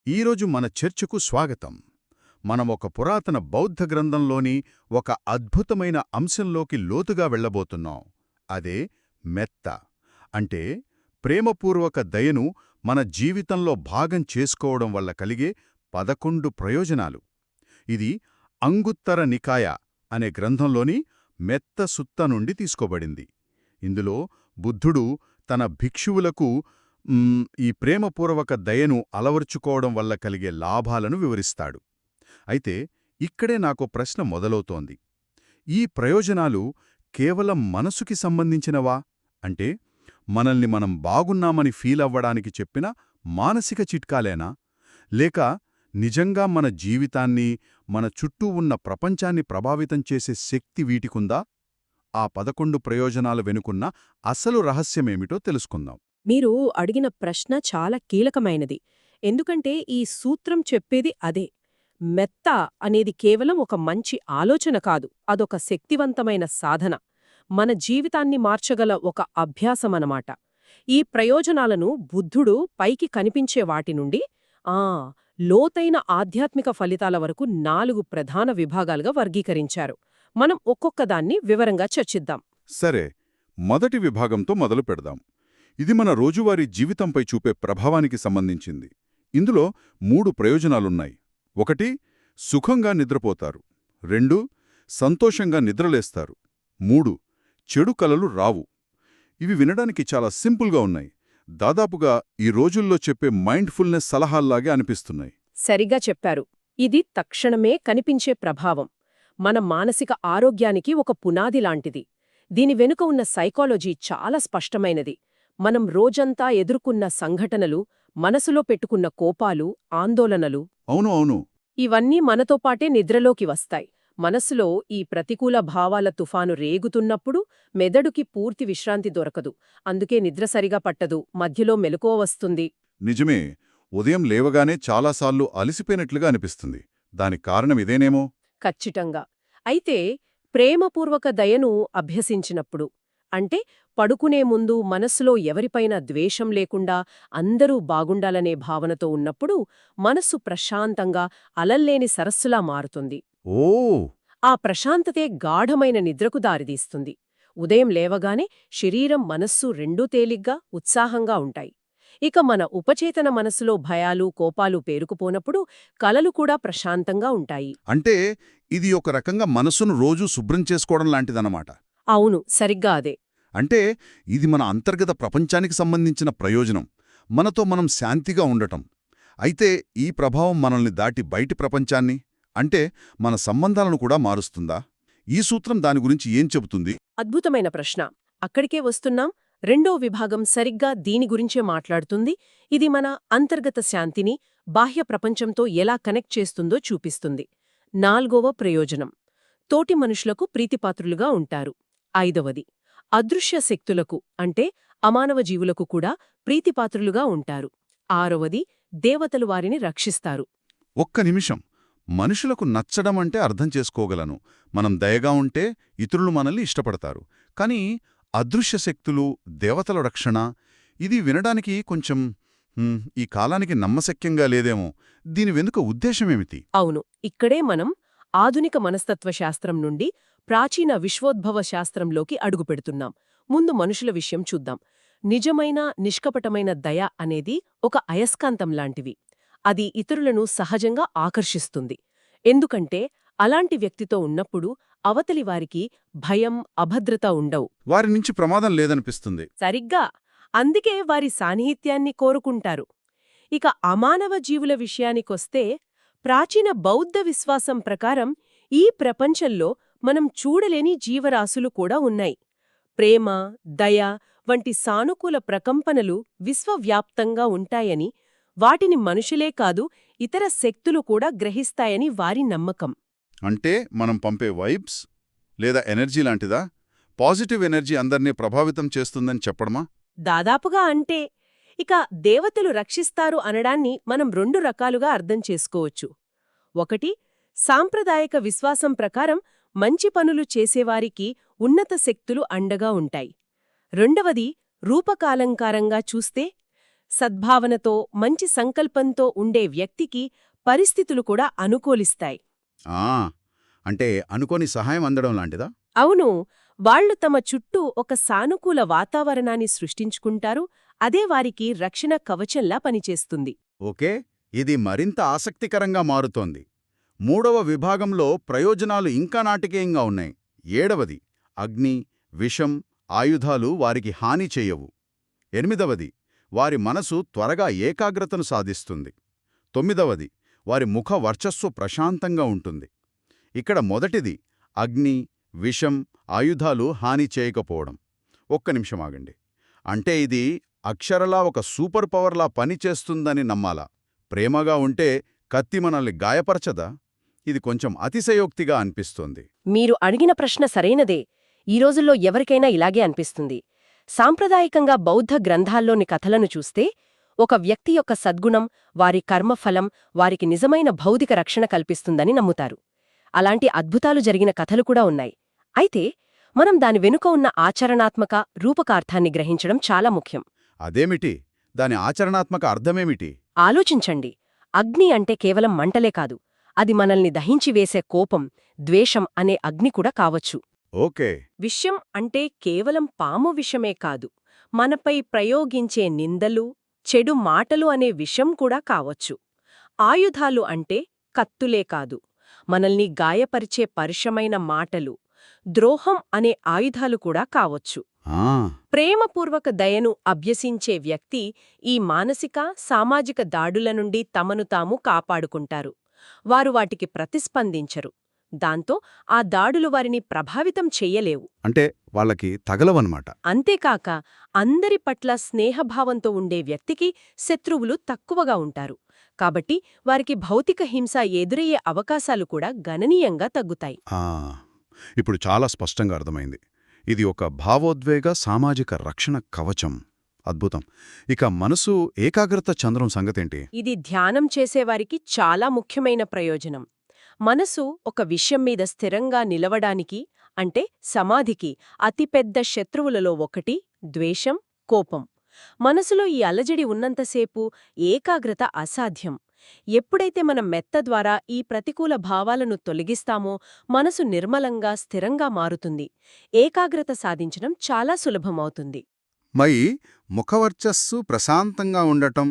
ఈరోజు మన చర్చకు స్వాగతం. మనం ఒక పురాతన బౌద్ధ గ్రంథంలోని ఒక అద్భుతమైన అంశంలోకి లోతుగా వెళ్ళబోతున్నాం. అదే మెత్త. అంటే ప్రేమపూర్వక దయను మన జీవితంలో భాగం చేసుకోవడం వల్ల కలిగే 11 ప్రయోజనాలు. ఇది అంగుత్తర నికాయ అనే గ్రంథంలోని మెత్త సుత్త నుండి తీసుకోబడింది. ఇందులో బుద్ధుడు తన భిక్షువులకు ఈ ప్రేమపూర్వక దయను అలవర్చుకోవడం వల్ల కలిగే లాభాలను వివరిస్తాడు. అయితే ఇక్కడే నాకో ప్రశ్న మొదలవుతోంది. ఈ ప్రయోజనాలు కేవలం మనసుకి సంబంధించినవా? అంటే మనల్ని మనం బాగున్నామని ఫీలవ్వడానికి చెప్పిన మానసిక చిట్కాలేనా? లేక నిజంగా మన జీవితాన్ని, మన చుట్టూ ఉన్న ప్రపంచాన్ని ప్రభావితం చేసే శక్తి వీటికుందా? ఆ 11 ప్రయోజనాల వెనుకున్న అసలు రహస్యమేమిటో తెలుసుకుందాం. మీరు అడిగిన ప్రశ్న చాలా కీలకమైనది. ఎందుకంటే ఈ సూత్రం చెప్పేది అదే. మెత్త అనేది కేవలం ఒక మంచి ఆలోచన కాదు, అదొక శక్తివంతమైన సాధన. మన జీవితాన్ని మార్చగల ఒక అభ్యాసమనమాట. ఈ ప్రయోజనాలను బుద్ధుడు పైకి కనిపించే వాటి నుండి లోతైన ఆధ్యాత్మిక ఫలితాల వరకు 4 ప్రధాన విభాగాలుగా వర్గీకరించారు. మనం ఒక్కొక్కదాన్ని వివరంగా చర్చిద్దాం. సరే, మొదటి విభాగంతో మొదలు పెడదాం. ఇది మన రోజువారీ జీవితంపై చూపే ప్రభావానికి సంబంధించింది. ఇందులో 3 ప్రయోజనాలున్నాయి. 1 సుఖంగా నిద్రపోతారు. 2 సంతోషంగా నిద్రలేస్తారు. 3 చెడు కలలు రావు. ఇవి వినడానికి చాలా సింపుల్గా ఉన్నాయి. దాదాపుగా ఈ రోజుల్లో చెప్పే మైండ్ఫుల్నెస్ సలహాల్లాగే అనిపిస్తున్నాయి. సరిగా చెప్పారు. ఇది తక్షణమే కనిపించే ప్రభావం. మన మానసిక ఆరోగ్యానికి ఒక పునాది లాంటిది. దీని వెనుక ఉన్న సైకాలజీ చాలా స్పష్టమైనది. మనం రోజంతా ఎదుర్కొన్న సంఘటనలు, మనసులో పెట్టుకున్న కోపాలు, ఆందోళనలు అవును ఇవన్నీ మనతో పాటే నిద్రలోకి వస్తాయి. మనసులో ఈ ప్రతికూల భావాల తుఫాను రేగుతున్నప్పుడు మెదడుకి పూర్తి విశ్రాంతి దొరకదు. అందుకే నిద్ర సరిగా పట్టదు, మధ్యలో మెలకువ వస్తుంది. నిజమే. ఉదయం లేవగానే చాలాసార్లు అలసిపోయినట్లుగా అనిపిస్తుంది. దానికి కారణం ఇదేనేమో? ఖచ్చితంగా. అయితే ప్రేమపూర్వక దయను అభ్యసించినప్పుడు, అంటే పడుకునే ముందు మనస్సులో ఎవరిపైనా ద్వేషం లేకుండా అందరూ బాగుండాలనే భావనతో ఉన్నప్పుడు మనస్సు ప్రశాంతంగా అలల్లేని సరస్సులా మారుతుంది. ఆ ప్రశాంతతే గాఢమైన నిద్రకు దారితీస్తుంది. ఉదయం లేవగానే శరీరం, మనస్సు రెండూ తేలిగ్గా, ఉత్సాహంగా ఉంటాయి. ఇక మన ఉపచేతన మనసులో భయాలు, కోపాలు పేరుకుపోనప్పుడు కలలు కూడా ప్రశాంతంగా ఉంటాయి. అంటే ఇది ఒక రకంగా మనసును రోజూ శుభ్రం చేసుకోవడం లాంటిదన్నమాట. అవును, సరిగ్గా అదే. అంటే ఇది మన అంతర్గత ప్రపంచానికి సంబంధించిన ప్రయోజనం, మనతో మనం శాంతిగా ఉండటం. అయితే ఈ ప్రభావం మనల్ని దాటి బయటి ప్రపంచాన్ని, అంటే మన సంబంధాలను కూడా మారుస్తుందా? ఈ సూత్రం దాని గురించి ఏం చెబుతుంది? అద్భుతమైన ప్రశ్న. అక్కడికే వస్తున్నాం. రెండో విభాగం సరిగ్గా దీని గురించే మాట్లాడుతుంది. ఇది మన అంతర్గత శాంతిని బాహ్య ప్రపంచంతో ఎలా కనెక్ట్ చేస్తుందో చూపిస్తుంది. 4వ ప్రయోజనం, తోటి మనుషులకు ప్రీతిపాత్రులుగా ఉంటారు. 5వది, అదృశ్య శక్తులకు అంటే అమానవ జీవులకు కూడా ప్రీతిపాత్రులుగా ఉంటారు. 6వది, దేవతలు వారిని రక్షిస్తారు. ఒక్క నిమిషం. మనుషులకు నచ్చడం అంటే అర్థం చేసుకోగలను. మనం దయగా ఉంటే ఇతరులు మనల్ని ఇష్టపడతారు. కానీ అదృశ్య శక్తులు, దేవతల రక్షణ, ఇది వినడానికి కొంచెం ఈ కాలానికి నమ్మశక్యంగా లేదేమో. దీని వెనుక ఉద్దేశమేమిటి? అవును, ఇక్కడే మనం ఆధునిక మనస్తత్వశాస్త్రం నుండి ప్రాచీన విశ్వోద్భవ శాస్త్రంలోకి అడుగుపెడుతున్నాం. ముందు మనుషుల విషయం చూద్దాం. నిజమైన, నిష్కపటమైన దయ అనేది ఒక అయస్కాంతం లాంటివి. అది ఇతరులను సహజంగా ఆకర్షిస్తుంది. ఎందుకంటే అలాంటి వ్యక్తితో ఉన్నప్పుడు అవతలి వారికి భయం, అభద్రత ఉండవు. వారి నుంచి ప్రమాదం లేదనిపిస్తుంది. సరిగ్గా. అందుకే వారి సాన్నిహిత్యాన్ని కోరుకుంటారు. ఇక అమానవ జీవుల విషయానికొస్తే, ప్రాచీన బౌద్ధ విశ్వాసం ప్రకారం ఈ ప్రపంచంలో మనం చూడలేని జీవరాశులు కూడా ఉన్నాయి. ప్రేమ, దయ వంటి సానుకూల ప్రకంపనలు విశ్వవ్యాప్తంగా ఉంటాయని, వాటిని మనుషులే కాదు ఇతర శక్తులు కూడా గ్రహిస్తాయని వారి నమ్మకం. అంటే మనం పంపే వైబ్స్ లేదా ఎనర్జీ లాంటిదా? పాజిటివ్ ఎనర్జీ అందర్నీ ప్రభావితం చేస్తుందని చెప్పడమా? దాదాపుగా అంటే. ఇక దేవతలు రక్షిస్తారు అనడాన్ని మనం 2 రకాలుగా అర్థం చేసుకోవచ్చు. 1, సాంప్రదాయక విశ్వాసం ప్రకారం మంచి పనులు చేసేవారికి ఉన్నత శక్తులు అండగా ఉంటాయి. 2వది, రూపకాలంకారంగా చూస్తే సద్భావనతో మంచి సంకల్పంతో ఉండే వ్యక్తికి పరిస్థితులు కూడా అనుకూలిస్తాయి. ఆ అంటే అనుకోని సహాయం అందడం లాంటిదా? అవును, వాళ్లు తమ చుట్టూ ఒక సానుకూల వాతావరణాన్ని సృష్టించుకుంటారు. అదే వారికి రక్షణ కవచంలా పనిచేస్తుంది. ఓకే, ఇది మరింత ఆసక్తికరంగా మారుతోంది. 3వ విభాగంలో ప్రయోజనాలు ఇంకా నాటకీయంగా ఉన్నాయి. 7వది అగ్ని, విషం, ఆయుధాలు వారికి హాని చేయవు. 8వది వారి మనసు త్వరగా ఏకాగ్రతను సాధిస్తుంది. 9వది వారి ముఖ వర్చస్సు ప్రశాంతంగా ఉంటుంది. ఇక్కడ మొదటిది అగ్ని, విషం, ఆయుధాలు హాని చేయకపోవడం. ఒక్క నిమిషం ఆగండి. అంటే ఇది అక్షరలా ఒక సూపర్ పవర్లా పనిచేస్తుందని నమ్మాలా? ప్రేమగా ఉంటే కత్తి మనల్ని గాయపరచదా? ఇది కొంచెం అతిశయోక్తిగా అనిపిస్తోంది. మీరు అడిగిన ప్రశ్న సరైనదే. ఈ రోజుల్లో ఎవరికైనా ఇలాగే అనిపిస్తుంది. సాంప్రదాయికంగా బౌద్ధ గ్రంథాల్లోని కథలను చూస్తే ఒక వ్యక్తి యొక్క సద్గుణం, వారి కర్మఫలం వారికి నిజమైన భౌతిక రక్షణ కల్పిస్తుందని నమ్ముతారు. అలాంటి అద్భుతాలు జరిగిన కథలు కూడా ఉన్నాయి. అయితే మనం దాని వెనుక ఉన్న ఆచరణాత్మక రూపకార్థాన్ని గ్రహించడం చాలా ముఖ్యం. అదేమిటి? దాని ఆచరణాత్మక అర్థమేమిటి? ఆలోచించండి. అగ్ని అంటే కేవలం మంటలే కాదు, అది మనల్ని దహించివేసే కోపం, ద్వేషం అనే అగ్ని కూడా కావచ్చు. ఓకే. విషం అంటే కేవలం పాము విషమే కాదు, మనపై ప్రయోగించే నిందలు, చెడు మాటలు అనే విషం కూడా కావచ్చు. ఆయుధాలు అంటే కత్తులే కాదు, మనల్ని గాయపరిచే పరుషమైన మాటలు, ద్రోహం అనే ఆయుధాలు కూడా కావచ్చు. ఆ ప్రేమపూర్వక దయను అభ్యసించే వ్యక్తి ఈ మానసిక, సామాజిక దాడుల నుండి తమను తాము కాపాడుకుంటారు. వారు వాటికి ప్రతిస్పందించరు. దాంతో ఆ దాడులు వారిని ప్రభావితం చెయ్యలేవు. అంటే వాళ్ళకి తగలవన్నమాట. అంతేకాక అందరి పట్ల స్నేహభావంతో ఉండే వ్యక్తికి శత్రువులు తక్కువగా ఉంటారు. కాబట్టి వారికి భౌతిక హింస ఎదురయ్యే అవకాశాలు కూడా గణనీయంగా తగ్గుతాయి. ఇప్పుడు చాలా స్పష్టంగా అర్థమైంది. ఇది ఒక భావోద్వేగ సామాజిక రక్షణ కవచం. అద్భుతం. ఇక మనసు ఏకాగ్రత చంద్రం సంగతేంటి? ఇది ధ్యానం చేసేవారికి చాలా ముఖ్యమైన ప్రయోజనం. మనసు ఒక విషయం మీద స్థిరంగా నిలవడానికి, అంటే సమాధికి అతిపెద్ద శత్రువులలో ఒకటి ద్వేషం, కోపం. మనసులో ఈ అలజడి ఉన్నంతసేపు ఏకాగ్రత అసాధ్యం. ఎప్పుడైతే మనం మెత్త ద్వారా ఈ ప్రతికూల భావాలను తొలగిస్తామో మనసు నిర్మలంగా, స్థిరంగా మారుతుంది. ఏకాగ్రత సాధించడం చాలా సులభమవుతుంది. మరి ముఖవర్చస్సు ప్రశాంతంగా ఉండటం?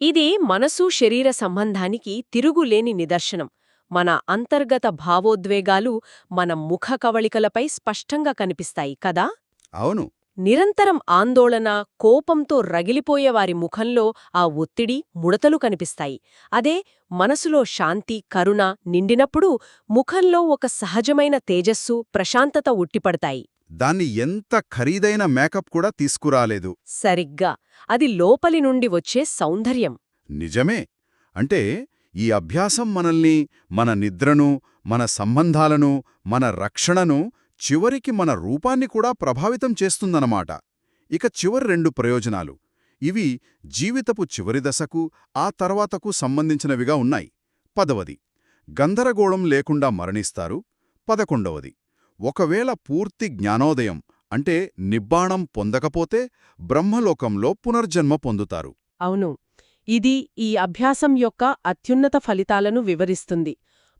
ఇది మనసు, శరీర సంబంధానికి తిరుగులేని నిదర్శనం. మన అంతర్గత భావోద్వేగాలు మన ముఖ కవళికలపై స్పష్టంగా కనిపిస్తాయి కదా? అవును. నిరంతరం ఆందోళన, కోపంతో రగిలిపోయేవారి ముఖంలో ఆ ఒత్తిడి, ముడతలు కనిపిస్తాయి. అదే మనసులో శాంతి, కరుణ నిండినప్పుడు ముఖంలో ఒక సహజమైన తేజస్సు, ప్రశాంతత ఉట్టిపడతాయి. దాన్ని ఎంత ఖరీదైన మేకప్ కూడా తీసుకురాలేదు. సరిగ్గా. అది లోపలి నుండి వచ్చే సౌందర్యం. నిజమే. అంటే ఈ అభ్యాసం మనల్ని, మన నిద్రను, మన సంబంధాలను, మన రక్షణను, చివరికి మన రూపాన్ని కూడా ప్రభావితం చేస్తుందన్నమాట. ఇక చివరి 2 ప్రయోజనాలు. ఇవి జీవితపు చివరి దశకు, ఆ తర్వాతకు సంబంధించినవిగా ఉన్నాయి. 10వది గందరగోళం లేకుండా మరణిస్తారు. 11వది ఒకవేళ పూర్తి జ్ఞానోదయం అంటే నిబ్బాణం పొందకపోతే బ్రహ్మలోకంలో పునర్జన్మ పొందుతారు. అవును, ఇది ఈ అభ్యాసం యొక్క అత్యున్నత ఫలితాలను వివరిస్తుంది.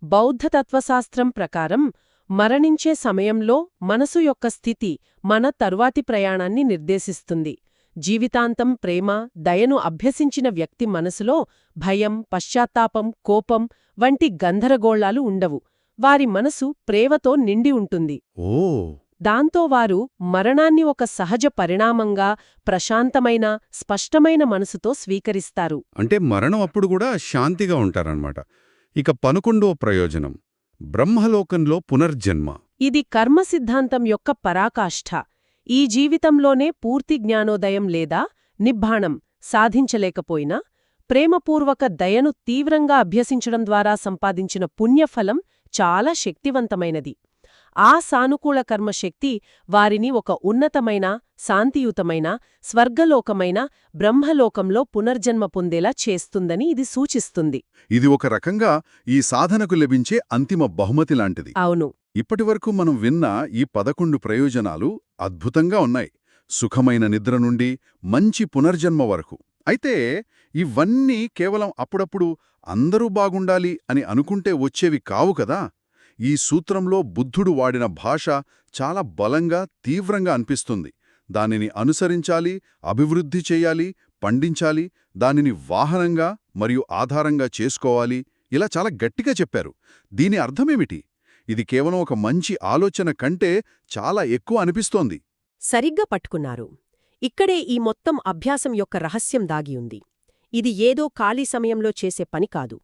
బౌద్ధ తత్వశాస్త్రం ప్రకారం మరణించే సమయంలో మనసు యొక్క స్థితి మన తరువాతి ప్రయాణాన్ని నిర్దేశిస్తుంది. జీవితాంతం ప్రేమ, దయను అభ్యసించిన వ్యక్తి మనసులో భయం, పశ్చాత్తాపం, కోపం వంటి గందరగోళాలు ఉండవు. వారి మనసు ప్రేమతో నిండి ఉంటుంది. దాంతో వారు మరణాన్ని ఒక సహజ పరిణామంగా, ప్రశాంతమైన, స్పష్టమైన మనసుతో స్వీకరిస్తారు. అంటే మరణం అప్పుడు కూడా శాంతిగా ఉంటారన్నమాట. ఇక 11వ ప్రయోజనం బ్రహ్మలోకంలో పునర్జన్మ. ఇది కర్మ సిద్ధాంతం యొక్క పరాకాష్ఠ. ఈ జీవితంలోనే పూర్తి జ్ఞానోదయం లేదా నిబ్బాణం సాధించలేకపోయినా ప్రేమపూర్వక దయను తీవ్రంగా అభ్యసించడం ద్వారా సంపాదించిన పుణ్యఫలం చాలా శక్తివంతమైనది. ఆ సానుకూల కర్మశక్తి వారిని ఒక ఉన్నతమైన, శాంతియుతమైన, స్వర్గలోకమైన బ్రహ్మలోకంలో పునర్జన్మ పొందేలా చేస్తుందని ఇది సూచిస్తుంది. ఇది ఒక రకంగా ఈ సాధనకు లభించే అంతిమ బహుమతి లాంటిది. అవును. ఇప్పటివరకు మనం విన్న ఈ 11 ప్రయోజనాలు అద్భుతంగా ఉన్నాయి. సుఖమైన నిద్ర నుండి మంచి పునర్జన్మ వరకు. అయితే ఇవన్నీ కేవలం అప్పుడప్పుడు అందరూ బాగుండాలి అని అనుకుంటే వచ్చేవి కావు కదా. ఈ సూత్రంలో బుద్ధుడు వాడిన భాష చాలా బలంగా, తీవ్రంగా అనిపిస్తుంది. దానిని అనుసరించాలి, అభివృద్ధి చెయ్యాలి, పండించాలి, దానిని వాహనంగా మరియు ఆధారంగా చేసుకోవాలి, ఇలా చాలా గట్టిగా చెప్పారు. దీని అర్థమేమిటి? ఇది కేవలం ఒక మంచి ఆలోచన కంటే చాలా ఎక్కువ అనిపిస్తోంది. సరిగ్గా పట్టుకున్నారు. ఇక్కడే ఈ మొత్తం అభ్యాసం యొక్క రహస్యం దాగియుంది. ఇది ఏదో ఖాళీ సమయంలో చేసే పని కాదు.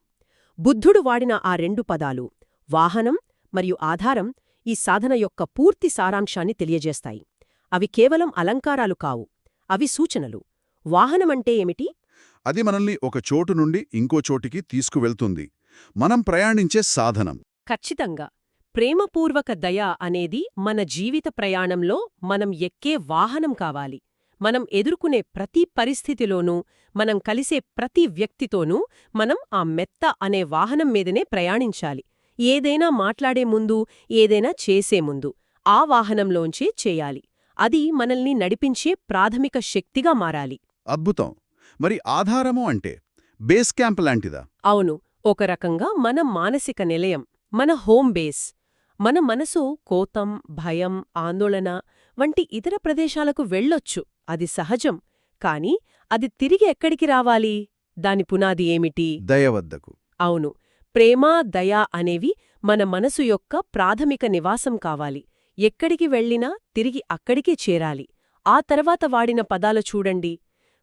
బుద్ధుడు వాడిన ఆ 2 పదాలు, వాహనం మరియు ఆధారం, ఈ సాధన యొక్క పూర్తి సారాంశాన్ని తెలియజేస్తాయి. అవి కేవలం అలంకారాలు కావు, అవి సూచనలు. వాహనమంటే ఏమిటి? అది మనల్ని ఒక చోటు నుండి ఇంకో చోటికి తీసుకువెళ్తుంది. మనం ప్రయాణించే సాధనం. ఖచ్చితంగా. ప్రేమపూర్వక దయ అనేది మన జీవిత ప్రయాణంలో మనం ఎక్కే వాహనం కావాలి. మనం ఎదుర్కొనే ప్రతి పరిస్థితిలోనూ, మనం కలిసే ప్రతి వ్యక్తితోనూ మనం ఆ మెత్త అనే వాహనం మీదనే ప్రయాణించాలి. ఏదైనా మాట్లాడే ముందు, ఏదైనా చేసే ముందు ఆ వాహనంలోంచే చేయాలి. అది మనల్ని నడిపించే ప్రాథమిక శక్తిగా మారాలి. అద్భుతం. మరి ఆధారము అంటే బేస్ క్యాంప్ లాంటిదా? అవును, ఒక రకంగా మన మానసిక నిలయం, మన హోమ్ బేస్. మన మనసు కోపం, భయం, ఆందోళన వంటి ఇతర ప్రదేశాలకు వెళ్ళొచ్చు, అది సహజం. కాని అది తిరిగి ఎక్కడికి రావాలి? దాని పునాది ఏమిటి? దయవద్దకు. అవును, ప్రేమ, దయ అనేవి మన మనసు యొక్క ప్రాథమిక నివాసం కావాలి. ఎక్కడికి వెళ్ళినా తిరిగి అక్కడికే చేరాలి. ఆ తర్వాత వాడిన పదాలు చూడండి.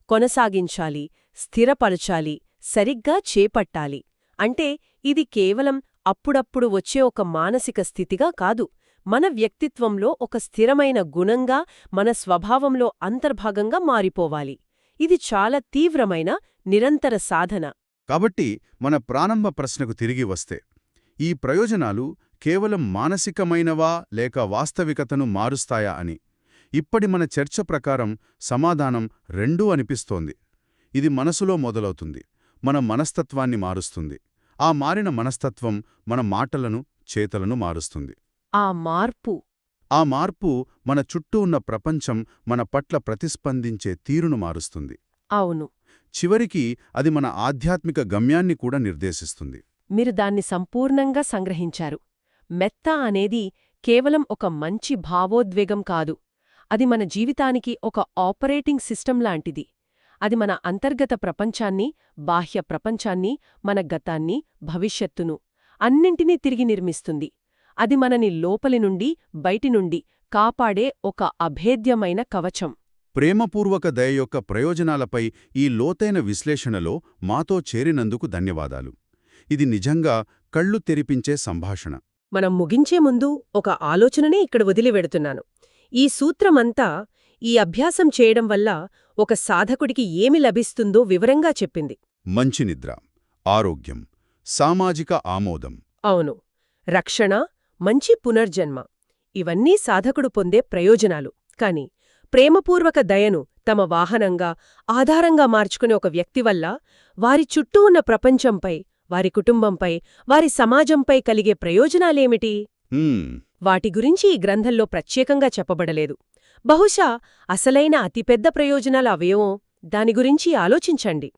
కొనసాగించాలి, స్థిరపరచాలి, సరిగ్గా చేపట్టాలి. అంటే ఇది కేవలం అప్పుడప్పుడు వచ్చే ఒక మానసిక స్థితిగా కాదు, మన వ్యక్తిత్వంలో ఒక స్థిరమైన గుణంగా, మన స్వభావంలో అంతర్భాగంగా మారిపోవాలి. ఇది చాలా తీవ్రమైన, నిరంతర సాధన. కాబట్టి మన ప్రారంభ ప్రశ్నకు తిరిగి వస్తే, ఈ ప్రయోజనాలు కేవలం మానసికమైనవా లేక వాస్తవికతను మారుస్తాయా అని ఇప్పటి మన చర్చ ప్రకారం సమాధానం రెండూ అనిపిస్తోంది. ఇది మనసులో మొదలవుతుంది, మన మనస్తత్వాన్ని మారుస్తుంది. ఆ మారిన మనస్తత్వం మన మాటలను, చేతలను మారుస్తుంది. ఆ మార్పు మన చుట్టూ ఉన్న ప్రపంచం మన పట్ల ప్రతిస్పందించే తీరును మారుస్తుంది. అవును, చివరికి అది మన ఆధ్యాత్మిక గమ్యాన్ని కూడా నిర్దేశిస్తుంది. మీరు దాన్ని సంపూర్ణంగా సంగ్రహించారు. మెత్త అనేది కేవలం ఒక మంచి భావోద్వేగం కాదు, అది మన జీవితానికి ఒక ఆపరేటింగ్ సిస్టమ్ లాంటిది. అది మన అంతర్గత ప్రపంచాన్ని, బాహ్య ప్రపంచాన్ని, మన గతాన్ని, భవిష్యత్తును అన్నింటినీ తిరిగి నిర్మిస్తుంది. అది మనని లోపలి నుండి, బయటి నుండి కాపాడే ఒక అభేద్యమైన కవచం. ప్రేమపూర్వక దయ యొక్క ప్రయోజనాలపై ఈ లోతైన విశ్లేషణలో మాతో చేరినందుకు ధన్యవాదాలు. ఇది నిజంగా కళ్ళు తెరిపించే సంభాషణ. మనం ముగించే ముందు ఒక ఆలోచననే ఇక్కడ వదిలివెడుతున్నాను. ఈ సూత్రమంతా ఈ అభ్యాసం చేయడం వల్ల ఒక సాధకుడికి ఏమి లభిస్తుందో వివరంగా చెప్పింది. మంచి నిద్ర, ఆరోగ్యం, సామాజిక ఆమోదం. అవును, రక్షణ, మంచి పునర్జన్మ, ఇవన్నీ సాధకుడు పొందే ప్రయోజనాలు. కాని ప్రేమపూర్వక దయను తమ వాహనంగా, ఆధారంగా మార్చుకునే ఒక వ్యక్తి వల్ల వారి చుట్టూ ఉన్న ప్రపంచంపై, వారి కుటుంబంపై, వారి సమాజంపై కలిగే ప్రయోజనాలేమిటి? వాటి గురించి ఈ గ్రంథంలో ప్రత్యేకంగా చెప్పబడలేదు. బహుశా అసలైన అతిపెద్ద ప్రయోజనాలు అవేవో, దాని గురించి ఆలోచించండి.